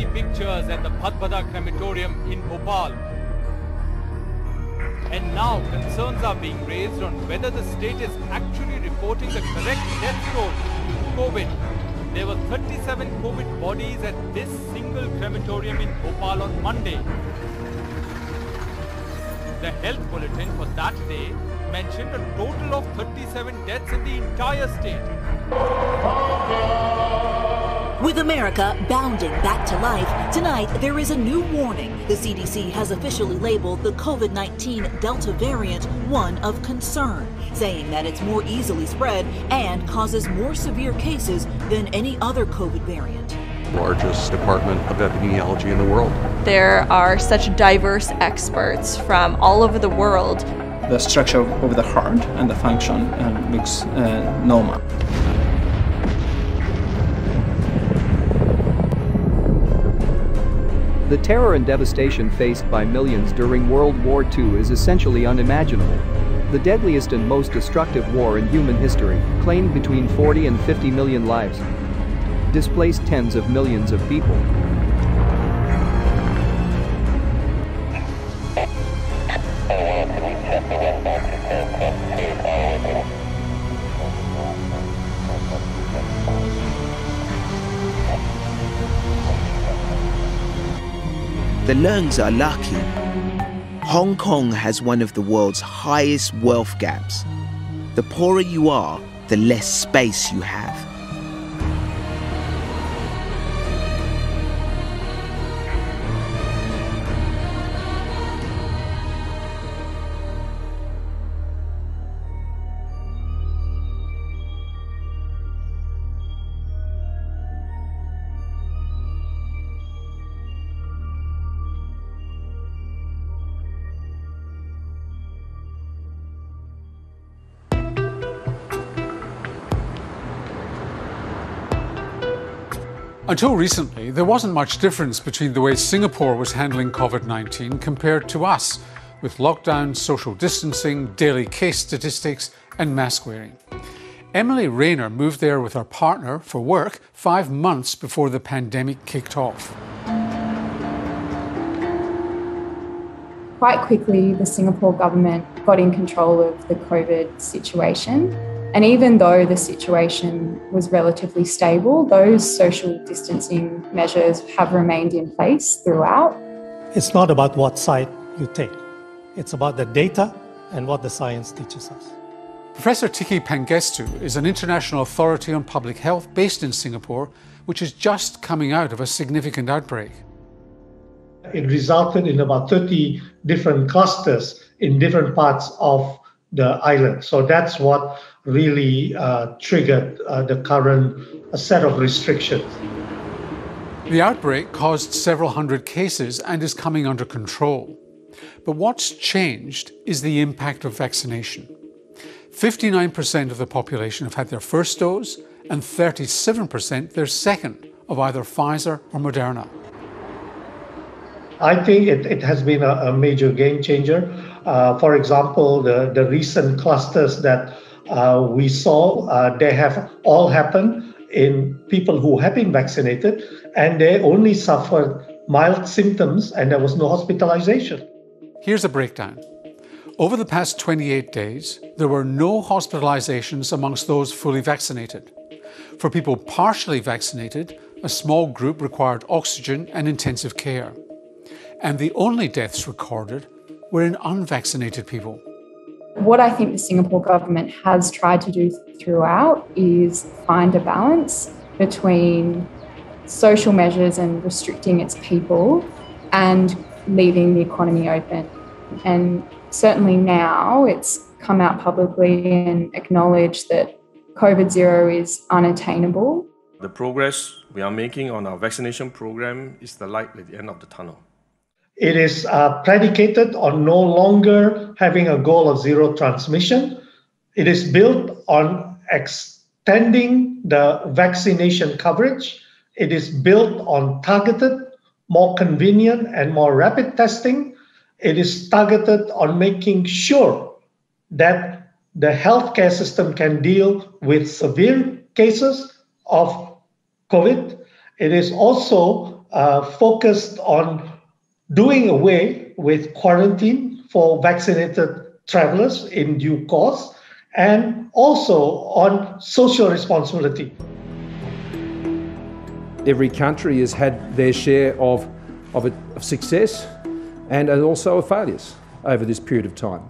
scary pictures at the Bhadbhada crematorium in Bhopal. And now concerns are being raised on whether the state is actually reporting the correct death toll due to COVID. There were 37 COVID bodies at this single crematorium in Bhopal on Monday. The health bulletin for that day mentioned a total of 37 deaths in the entire state. With America bounding back to life, tonight there is a new warning. The CDC has officially labeled the COVID-19 Delta variant one of concern, saying that it's more easily spread and causes more severe cases than any other COVID variant. Largest department of epidemiology in the world. There are such diverse experts from all over the world. The structure of the heart and the function looks normal. The terror and devastation faced by millions during World War II is essentially unimaginable. The deadliest and most destructive war in human history claimed between 40 and 50 million lives, displaced tens of millions of people. The Leungs are lucky. Hong Kong has one of the world's highest wealth gaps. The poorer you are, the less space you have. Until recently, there wasn't much difference between the way Singapore was handling COVID-19 compared to us, with lockdown, social distancing, daily case statistics, and mask wearing. Emily Rayner moved there with her partner for work 5 months before the pandemic kicked off. Quite quickly, the Singapore government got in control of the COVID situation. And even though the situation was relatively stable, those social distancing measures have remained in place throughout. It's not about what side you take. It's about the data and what the science teaches us. Professor Tiki Pangestu is an international authority on public health based in Singapore, which is just coming out of a significant outbreak. It resulted in about 30 different clusters in different parts of the island. So that's what really triggered the current set of restrictions. The outbreak caused several hundred cases and is coming under control. But what's changed is the impact of vaccination. 59% of the population have had their first dose and 37% their second of either Pfizer or Moderna. I think it has been a major game changer. For example, the recent clusters that we saw, they have all happened in people who have been vaccinated, and they only suffered mild symptoms and there was no hospitalization. Here's a breakdown. Over the past 28 days, there were no hospitalizations amongst those fully vaccinated. For people partially vaccinated, a small group required oxygen and intensive care. And the only deaths recorded were in unvaccinated people. What I think the Singapore government has tried to do throughout is find a balance between social measures and restricting its people and leaving the economy open. And certainly now it's come out publicly and acknowledged that COVID-0 is unattainable. The progress we are making on our vaccination program is the light at the end of the tunnel. It is predicated on no longer having a goal of zero transmission. It is built on extending the vaccination coverage. It is built on targeted, more convenient and more rapid testing. It is targeted on making sure that the healthcare system can deal with severe cases of COVID. It is also focused on doing away with quarantine for vaccinated travelers in due course, and also on social responsibility. Every country has had their share of success and also of failures over this period of time.